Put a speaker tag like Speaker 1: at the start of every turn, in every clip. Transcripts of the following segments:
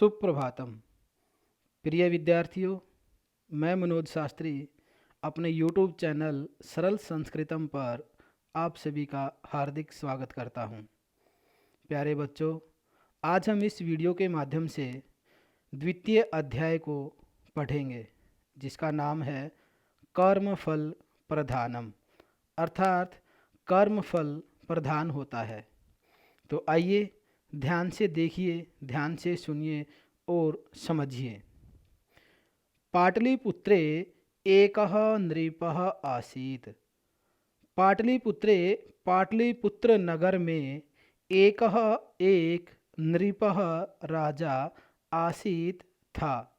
Speaker 1: सुप्रभातम। प्रिय विद्यार्थियों, मैं मनोज शास्त्री अपने YouTube चैनल सरल संस्कृतम पर आप सभी का हार्दिक स्वागत करता हूं। प्यारे बच्चों, आज हम इस वीडियो के माध्यम से द्वितीय अध्याय को पढ़ेंगे, जिसका नाम है कर्मफल प्रधानम, अर्थात कर्मफल प्रधान होता है। तो आइए ध्यान से देखिए, ध्यान से सुनिए और समझिए। पाटलिपुत्रे एकः नृपः आसीत्। पाटलिपुत्रे, पाटलिपुत्र नगर में एक नृपः राजा आसीत था।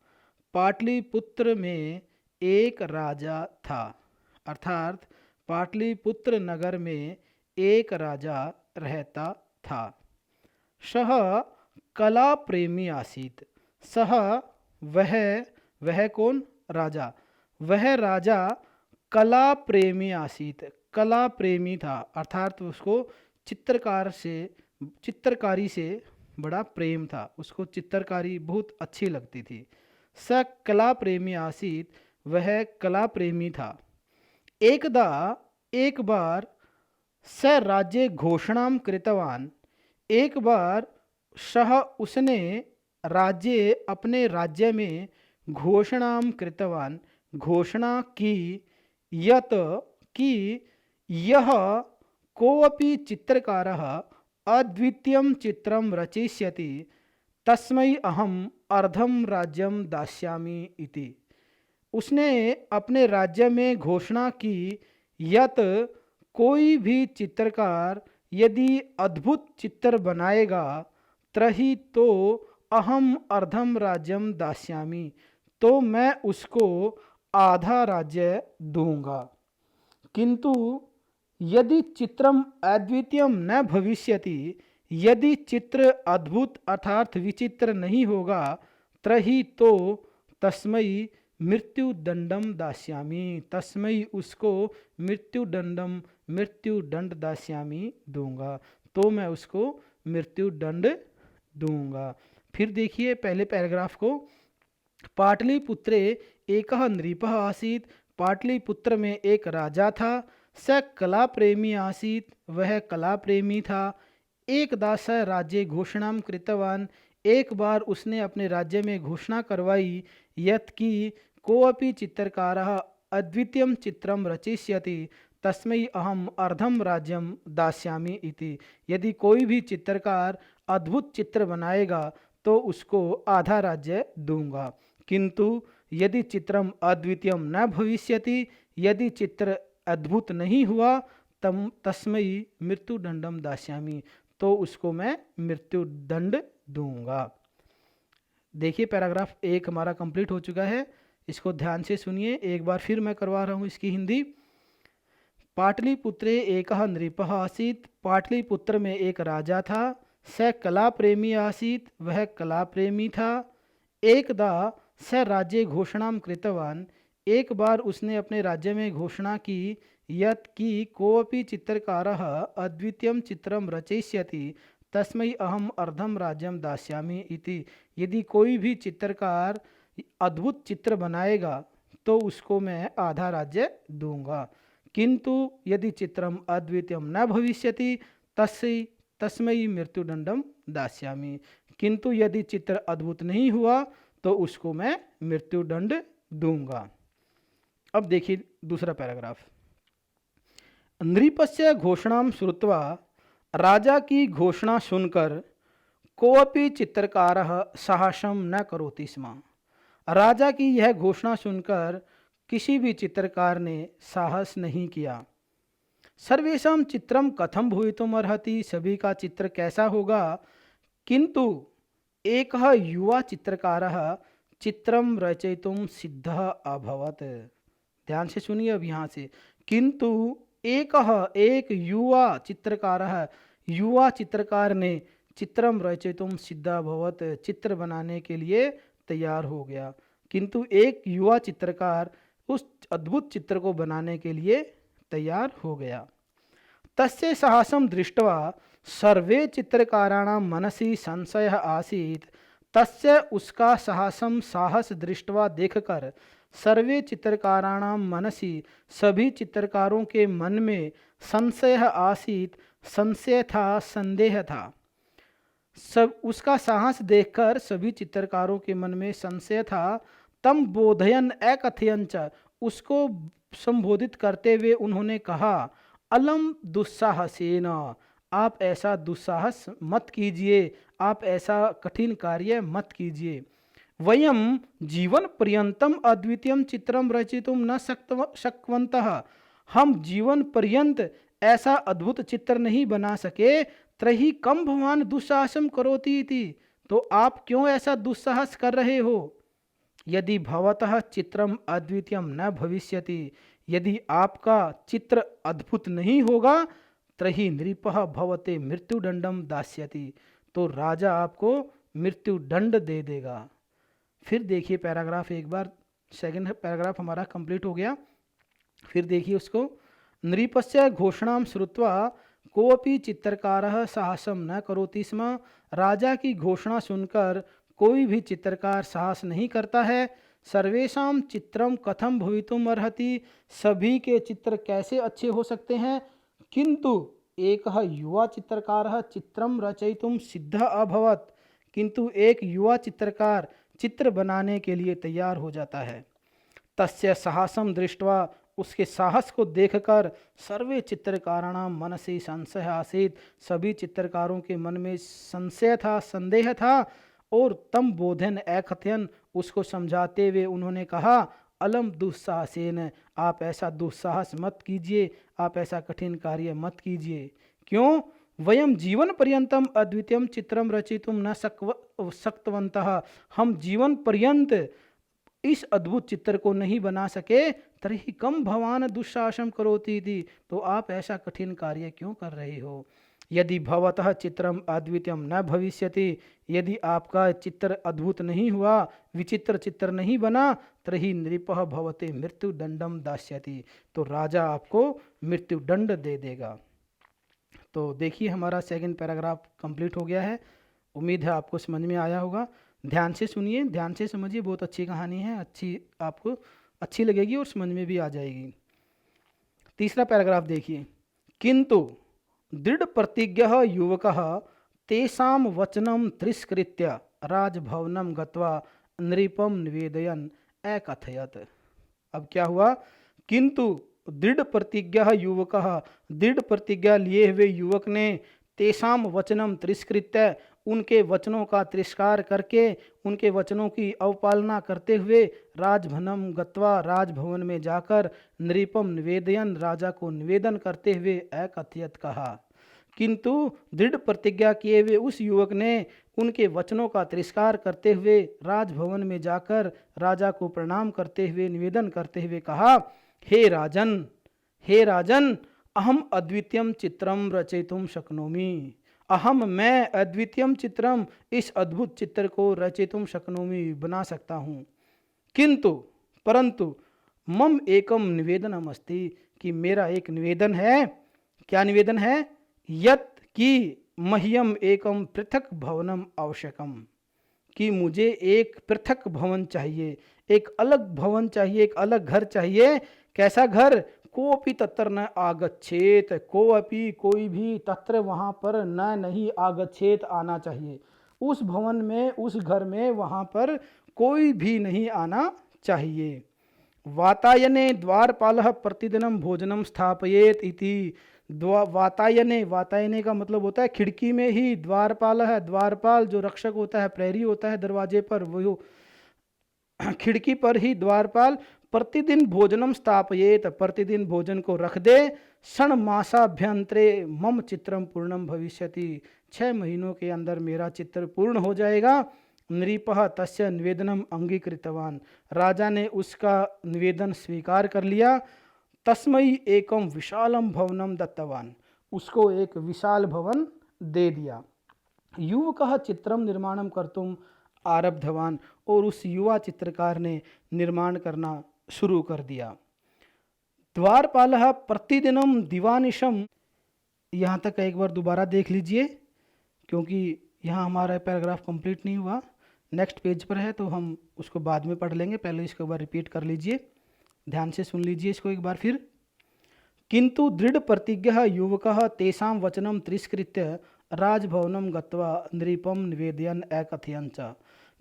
Speaker 1: पाटलिपुत्र में एक राजा था, अर्थात पाटलिपुत्र नगर में एक राजा रहता था। सः कला प्रेमी आसीत। सः वह कौन? राजा। वह राजा कला प्रेमी आसीत, कला प्रेमी था, अर्थात उसको चित्रकारी से बड़ा प्रेम था, उसको चित्रकारी बहुत अच्छी लगती थी। स कला प्रेमी आसीत, वह कला प्रेमी था। एक बार स राज्ये घोषणां कृतवान्। एक बार उसने अपने राज्य में घोषणां कृतवान्, घोषणा की, यत कि यह कोऽपि चित्रकारः अद्वितीयं चित्रं रचयिष्यति तस्मै अहम् अर्धं राज्यं दास्यामि इति। उसने अपने राज्य में घोषणा की, यत कोई भी चित्रकार यदि अद्भुत चित्र बनाएगा तर्हि तो अहम अर्धम राज्यम दास्यामि, तो मैं उसको आधा राज्य दूंगा। किंतु यदि चित्रम अद्वितीयम न भविष्यति, यदि चित्र अद्भुत अर्थात विचित्र नहीं होगा, तर्हि तो तस्मै मृत्युदंडम दास्यामि, तस्मै उसको मृत्युदंड दास्यामि दूंगा, तो मैं उसको मृत्युदंड दूंगा। फिर देखिए पहले पैराग्राफ को। पाटलिपुत्रे एकः नृपः आसीत्। पाटलिपुत्र में एक राजा था। स कला प्रेमी आसीत्, वह कला प्रेमी था। एकदा स राज्ये घोषणां कृतवान्। एक बार उसने अपने राज्य में घोषणा करवाई, यत् कि कोऽपि चित्रकारः अद्वितीयं चित्रं रचयिष्यति तस्मै अहम अर्धम राज्यम दास्यामि इति। यदि कोई भी चित्रकार अद्भुत चित्र बनाएगा तो उसको आधा राज्य दूंगा। किंतु यदि चित्रम अद्वितीयम न भविष्यति, यदि चित्र अद्भुत नहीं हुआ, तस्मै मृत्युदंडम दास्यामि, तो उसको मैं मृत्युदंड दूंगा। देखिए पैराग्राफ 1 हमारा कंप्लीट हो चुका है, इसको ध्यान से सुनिए। एक बार फिर मैं करवा रहा हूँ इसकी हिंदी। पाटलिपुत्रे एकः नृपः आसीत्। पाटलिपुत्र में एक राजा था। स कला प्रेमी आसीत्, वह कला प्रेमी था। एकदा स राज्ये घोषणां कृतवान्। एक बार उसने अपने राज्य में घोषणा की, यत् कि कोऽपि चित्रकारः अद्वितीयं चित्रं रचयिष्यति तस्मै अहम अर्धम राज्यम दास्यामि इति। यदि कोई भी चित्रकार अद्भुत चित्र बनाएगा तो उसको मैं आधा राज्य दूंगा। किंतु यदि चित्रम अद्वितीयम न भविष्यति तस्मै मृत्युदंडम दास्यामि, किंतु यदि चित्र अद्भुत नहीं हुआ तो उसको मैं मृत्युदंड दूंगा। अब देखिए दूसरा पैराग्राफ। नृपस्य घोषणां श्रुत्वा, राजा की घोषणा सुनकर कोऽपि चित्रकारः साहसं न करोति स्म। राजा की यह घोषणा सुनकर किसी भी चित्रकार ने साहस नहीं किया। सर्वेषां चित्रं कथं भवितुम् अर्हति, सभी का चित्र कैसा होगा। किंतु एकः युवा चित्रकारः चित्रं रचयितुं सिद्धः अभवत्। ध्यान से सुनिए अब यहाँ से। किंतु एक युवा चित्रकार ने चित्रं रचयितुं सिद्धः अभवत्, चित्र बनाने के लिए तैयार हो गया। किंतु एक युवा चित्रकार उस अद्भुत चित्र को बनाने के लिए तैयार हो गया। तस्य साहसं दृष्ट्वा सर्वे चित्रकाराणां मनसि संशयः आसीत्। तस्य उसका साहसम साहस दृष्टवा देखकर सर्वे चित्रकाराणां मनसि सभी चित्रकारों के मन में संशय आसीत, संशय था, संदेह था। सब उसका साहस देखकर सभी चित्रकारों के मन में संशय था। तम बोधयन एकथयन च, उसको संबोधित करते हुए उन्होंने कहा, अलम दुस्साहसेन, आप ऐसा दुस्साहस मत कीजिए, आप ऐसा कठिन कार्य मत कीजिए। वयम जीवन पर्यंतम अद्वितीयम चित्रम रचितुम न शक्वन्तः, हम जीवन पर्यंत ऐसा अद्भुत चित्र नहीं बना सके। त्रही कम भवान दुस्साहसम करोति इति, तो आप क्यों ऐसा दुस्साहस कर रहे हो। यदि भवतः चित्रम अद्वितीयम न भविष्यति, यदि आपका चित्र अद्भुत नहीं होगा, त्रही नृपः भवते मृत्युदंडम दास्यति, तो राजा आपको मृत्यु दंड दे देगा। फिर देखिए पैराग्राफ एक बार, सेकंड पैराग्राफ हमारा कंप्लीट हो गया। फिर देखिए उसको, नृपस्य घोषणां श्रुत्वा कोऽपि चित्रकारः साहसम न करोति स्म, राजा की घोषणा सुनकर कोई भी चित्रकार साहस नहीं करता है। सर्वेषां चित्रम कथम भवितुम अर्हति, सभी के चित्र कैसे अच्छे हो सकते हैं। किंतु एकः युवा चित्रकारः चित्रम रचयितुम सिद्धः अभवत्, किंतु एक युवा चित्रकार चित्र बनाने के लिए तैयार हो जाता है। तस्य साहसम दृष्ट्वा, उसके साहस को देखकर सर्वे चित्रकाराणां मनसि संशय आसीत्, सभी चित्रकारों के मन में संशय था, संदेह था। और तम बोधन एकथयन, उसको समझाते हुए उन्होंने कहा, अलम दुस्साहसेन, आप ऐसा दुस्साहस मत कीजिए, आप ऐसा कठिन कार्य मत कीजिए। क्यों। वयम जीवन पर्यंतम अद्वितीयम चित्रम रचितुम न शक्तवन्तः, हम जीवन पर्यंत इस अद्भुत चित्र को नहीं बना सके। तर्हि कम भवान दुस्साहसम करोति इति, तो आप ऐसा कठिन कार्य क्यों कर रहे हो। यदि भवतः चित्रम अद्वितीयम न भविष्यति, यदि आपका चित्र अद्भुत नहीं हुआ, विचित्र चित्र नहीं बना, तर्हि नृपः भवते मृत्यु दंडम दास्यति, तो राजा आपको मृत्यु दंड दे देगा। तो देखिए हमारा सेकंड पैराग्राफ कंप्लीट हो गया है। उम्मीद है आपको समझ में आया होगा। ध्यान से सुनिए, ध्यान से समझिए, बहुत अच्छी कहानी है, अच्छी आपको अच्छी लगेगी और समझ में भी आ जाएगी। तीसरा पैराग्राफ देखिए, किंतु दृढ़ प्रतिज्ञः युवकः तेषां वचनं तिरस्कृत्य राजभवनं गत्वा नृपं निवेदयन् अकथयत्। अब क्या हुआ, किंतु दृढ़ प्रतिज्ञः युवकः, दृढ़ प्रतिज्ञा लिए हुए युवक ने तेषां वचनम तिरस्कृत्य, उनके वचनों का तिरस्कार करके, उनके वचनों की अवपालना करते हुए, राजभवनम गत्वा, राजभवन में जाकर, नृपम निवेदयन, राजा को निवेदन करते हुए, अकथयत कहा। किंतु दृढ़ प्रतिज्ञा किए हुए उस युवक ने उनके वचनों का तिरस्कार करते हुए राजभवन में जाकर राजा को प्रणाम करते हुए निवेदन करते हुए कहा, हे राजन, हे राजन, अहम अद्वितीयम चित्रम रचयितुम शक्नोमि, अहम मैं अद्वितीयम चित्रम, इस अद्भुत चित्र को रचयितुम शक्नोमि, बना सकता हूँ। किंतु परंतु मम एकम निवेदनम अस्ति, कि मेरा एक निवेदन है। क्या निवेदन है। यत कि मह्यम एकम पृथक भवनम आवश्यकम, कि मुझे एक पृथक भवन चाहिए, एक अलग भवन चाहिए, एक अलग घर चाहिए। कैसा घर। कोपि तत्र न आगच्छेत, कोपि कोई भी, तत्र वहाँ पर न नहीं, आगच्छेत आना चाहिए। उस भवन में, उस घर में, वहाँ पर कोई भी नहीं आना चाहिए। वातायने द्वारपालः प्रतिदिनम भोजनम स्थापयेत इति। वातायने, वातायने का मतलब होता है खिड़की में ही, द्वारपाल है, द्वारपाल जो रक्षक होता है, प्रहरी होता है दरवाजे पर, वो खिड़की पर ही द्वारपाल, प्रतिदिन भोजनम स्थापयेत, प्रतिदिन भोजन को रख दे। षण मासाभ्यंतरे मम चित्रम पूर्णम भविष्यति, 6 महीनों के अंदर मेरा चित्र पूर्ण हो जाएगा। नृपः तस्य निवेदनम अंगीकृतवान, राजा ने उसका निवेदन स्वीकार कर लिया। तस्मै एकम विशालम भवनम दत्तवान, उसको एक विशाल भवन दे दिया। युवकः चित्रम निर्माणम कर्तुम आरब्धवान, और उस युवा चित्रकार ने निर्माण करना शुरू कर दिया। द्वारपालः प्रतिदिनम दिवानिशम, यहाँ तक एक बार दोबारा देख लीजिए क्योंकि यहाँ हमारा पैराग्राफ कंप्लीट नहीं हुआ। नेक्स्ट पेज पर है तो हम उसको बाद में पढ़ लेंगे, पहले इसको एक बार रिपीट कर लीजिए, ध्यान से सुन लीजिए इसको एक बार फिर। किंतु दृढ़ प्रतिज्ञः युवकः तेषां वचनं तिरस्कृत्य राजभवनं गत्वा नृपं निवेदयन् अकथयन् च।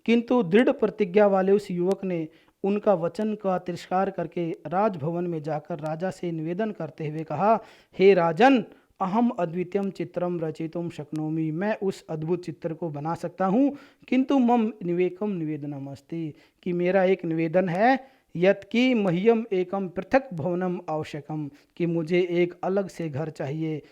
Speaker 1: किंतु दृढ़ प्रतिज्ञा वाले उस युवक ने उनका वचन का तिरस्कार करके राजभवन में जाकर राजा से निवेदन करते हुए कहा, हे राजन, अहम अद्वितीयम चित्रम रचितुम शक्नोमि, मैं उस अद्भुत चित्र को बना सकता हूँ, किंतु मम निवेकम निवेदनम अस्ति, कि मेरा एक निवेदन है, यत् कि मह्यम एकम पृथक भवनम आवश्यकम, कि मुझे एक अलग से घर चाहिए,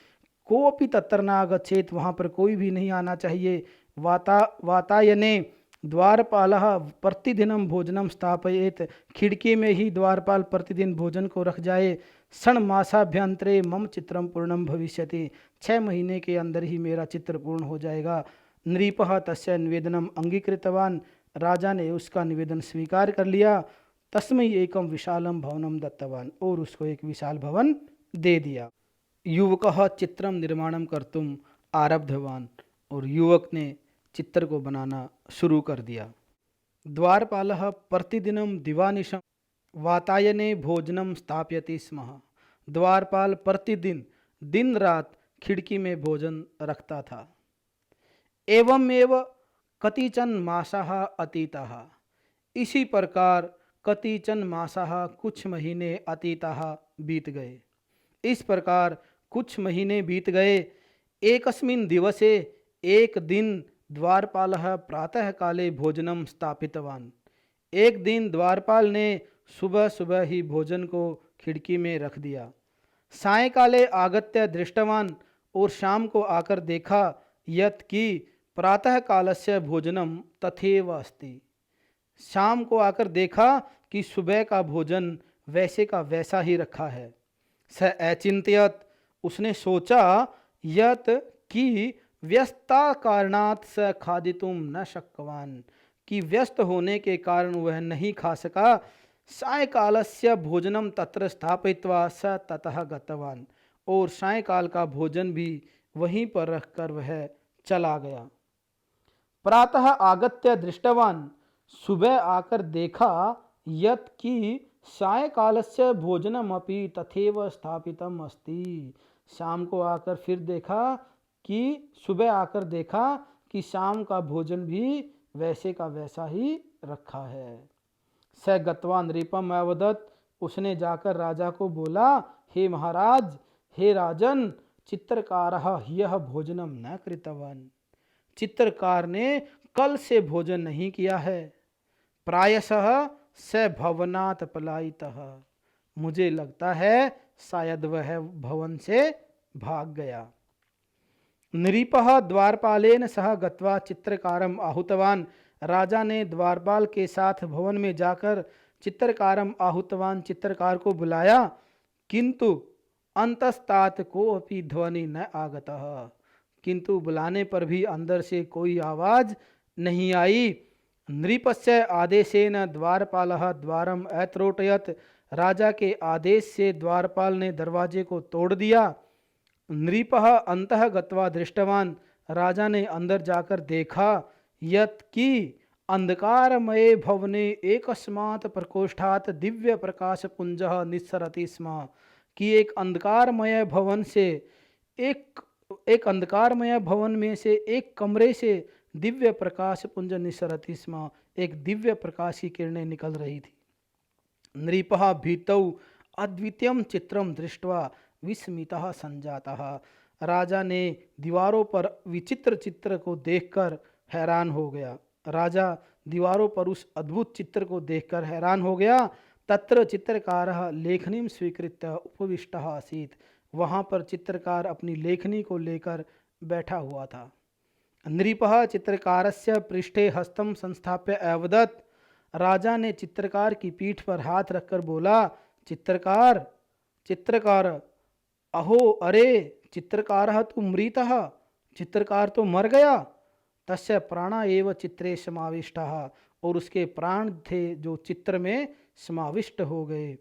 Speaker 1: कोपि तत्र नागच्छेत्, वहाँ पर कोई भी नहीं आना चाहिए, वातायने द्वारपालः प्रतिदिनम भोजनम स्थापयेत, खिड़की में ही द्वारपाल प्रतिदिन भोजन को रख जाए, षण मासाभ्यंतरे मम चित्रम पूर्णम भविष्यति, 6 महीने के अंदर ही मेरा चित्र पूर्ण हो जाएगा। नृपः तस्य निवेदनम अंगीकृतवान, राजा ने उसका निवेदन स्वीकार कर लिया। तस्मै एकम विशालम भवनम दत्तवान, और उसको एक विशाल भवन दे दिया। युवकः चित्रम निर्माणम कर्तुम आरब्धवान, और युवक ने चित्र को बनाना शुरू कर दिया। द्वारपालः प्रतिदिनम दिवानिशम वातायने भोजनम स्थापयति स्म, द्वारपाल प्रतिदिन दिन रात खिड़की में भोजन रखता था। एवमेव कतिचन मासाः अतीताः, इसी प्रकार कतिचन मासाः कुछ महीने अतीताः बीत गए, इस प्रकार कुछ महीने बीत गए। एकस्मिन् दिवसे, एक दिन द्वारपालः प्रातः काले भोजनम स्थापितवान, एक दिन द्वारपाल ने सुबह सुबह ही भोजन को खिड़की में रख दिया। सायंकाले आगत्य दृष्टवान, और शाम को आकर देखा, यत् कि प्रातः कालस्य भोजनम तथैव अस्ति, शाम को आकर देखा कि सुबह का भोजन वैसे का वैसा ही रखा है। स अचिंत्यत, उसने सोचा, यत् कि व्यस्तता कारणात् स खादितुम न शक्तवान, कि व्यस्त होने के कारण वह नहीं खा सका। सायंकालस्य भोजनम तत्र स्थापयित्वा स ततः गतवान, और सायंकाल का भोजन भी वहीं पर रखकर वह चला गया। प्रातः आगत्य दृष्टवान, सुबह आकर देखा, यत् कि सायंकालस्य भोजनमपि तथैव स्थापितम अस्ति, शाम को आकर फिर देखा कि सुबह आकर देखा कि शाम का भोजन भी वैसे का वैसा ही रखा है। स गत्वा नृपम अवदत्, उसने जाकर राजा को बोला, हे महाराज, हे राजन, चित्रकारः ह्यः भोजनम न कृतवान, चित्रकार ने कल से भोजन नहीं किया है। प्रायशः स भवनात् पलायितः, मुझे लगता है शायद वह भवन से भाग गया। नृपः द्वारपालेन सह गत्वा चित्रकारम आहूतवान, राजा ने द्वारपाल के साथ भवन में जाकर चित्रकारम आहूतवान, चित्रकार को बुलाया। किंतु अंतस्तात कोऽपि ध्वनि न आगतः, किंतु बुलाने पर भी अंदर से कोई आवाज नहीं आई। नृपस्य आदेशेन द्वारपालः द्वारम अत्रोटयत्, राजा के आदेश से द्वारपाल ने दरवाजे को तोड़ दिया। नृपः अंतः गत्वा दृष्टवान, राजा ने अंदर जाकर देखा, यत् कि अंधकारमये भवने एकस्मात् प्रकोष्ठात् दिव्य प्रकाश पुंजः निस्सरति स्म, कि एक अंधकारमय भवन से एक अंधकारमय भवन में से एक कमरे से दिव्य प्रकाश पुंज निसरति स्म, एक दिव्य प्रकाश की किरणें निकल रही थी। नृपः भीतौ अद्वितीयं चित्रम दृष्ट्वा विस्मितः संजातः, राजा ने दीवारों पर विचित्र चित्र को देखकर हैरान हो गया। राजा दीवारों पर उस अद्भुत चित्र को देखकर हैरान हो गया। तत्र चित्रकारः लेखनीं स्वीकृत्य उपविष्टः आसीत्, वहाँ पर चित्रकार अपनी लेखनी को लेकर बैठा हुआ था। नृपः चित्रकारस्य पृष्ठे हस्तं संस्थाप्य अवदत्, राजा ने चित्रकार की पीठ पर हाथ रखकर बोला, चित्रकार, चित्रकार, अहो अरे, चित्रकारः तु मृतः, चित्रकार तो मर गया। तस्य प्राणा एव चित्रे समाविष्टः, और उसके प्राण थे जो चित्र में समाविष्ट हो गए।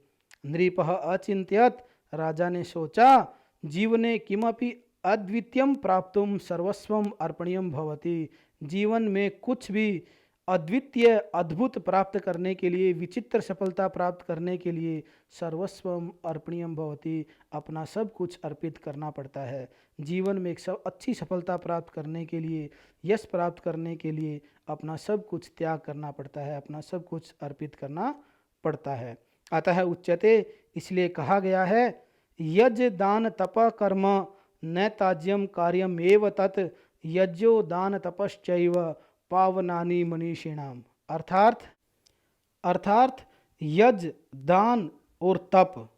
Speaker 1: नृपः अचिंत्यत, राजा ने सोचा, जीवने किमपि अद्वितीयं प्राप्तुं सर्वस्वं अर्पणीयं भवति, जीवन में कुछ भी अद्वितीय अद्भुत प्राप्त करने के लिए, विचित्र सफलता प्राप्त करने के लिए सर्वस्वम अर्पणीयम भवति, अपना सब कुछ अर्पित करना पड़ता है। जीवन में एक सब अच्छी सफलता प्राप्त करने के लिए, यश प्राप्त करने के लिए अपना सब कुछ त्याग करना पड़ता है, अपना सब कुछ अर्पित करना पड़ता है। अतः उच्यते, इसलिए कहा गया है, यज दान तप कर्म न त्याज्यम कार्यम एव तत्, यज्ञो दान तपश्चैव पावनानि मनीषिणाम। अर्थात यज, दान और तप,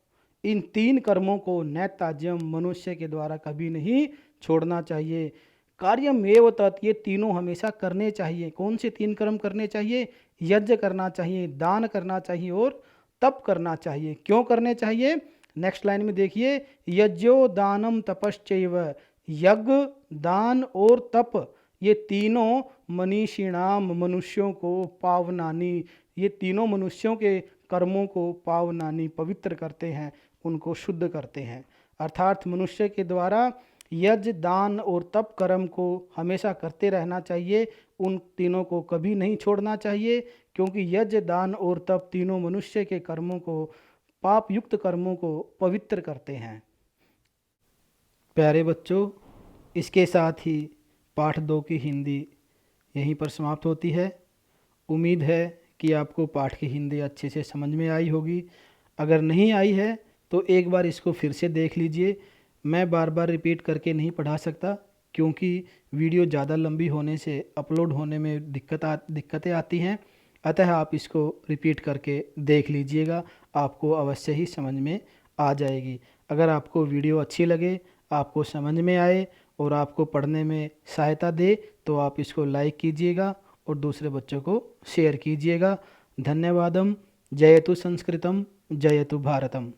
Speaker 1: इन तीन कर्मों को न त्याज्यम, मनुष्य के द्वारा कभी नहीं छोड़ना चाहिए। कार्यम एव तत्, ये तीनों हमेशा करने चाहिए। कौन से तीन कर्म करने चाहिए? यज्ञ करना चाहिए, दान करना चाहिए और तप करना चाहिए। क्यों करने चाहिए? नेक्स्ट लाइन में देखिए, यज्ञो दानम तपश्चैव, यज्ञ, दान और तप, ये तीनों मनीषिणाम, मनुष्यों को, पावनानी, ये तीनों मनुष्यों के कर्मों को पावनानी, पवित्र करते हैं, उनको शुद्ध करते हैं। अर्थात मनुष्य के द्वारा यज्ञ, दान और तप कर्म को हमेशा करते रहना चाहिए, उन तीनों को कभी नहीं छोड़ना चाहिए, क्योंकि यज्ञ, दान और तप तीनों मनुष्य के कर्मों को, पाप युक्त कर्मों को पवित्र करते हैं। प्यारे बच्चों, इसके साथ ही पाठ 2 की हिंदी यहीं पर समाप्त होती है। उम्मीद है कि आपको पाठ की हिंदी अच्छे से समझ में आई होगी। अगर नहीं आई है तो एक बार इसको फिर से देख लीजिए। मैं बार बार रिपीट करके नहीं पढ़ा सकता, क्योंकि वीडियो ज़्यादा लंबी होने से अपलोड होने में दिक्कतें आती हैं। अतः आप इसको रिपीट करके देख लीजिएगा, आपको अवश्य ही समझ में आ जाएगी। अगर आपको वीडियो अच्छी लगे, आपको समझ में आए और आपको पढ़ने में सहायता दे, तो आप इसको लाइक कीजिएगा और दूसरे बच्चों को शेयर कीजिएगा। धन्यवादम। जयतु संस्कृतम, जयतु भारतम।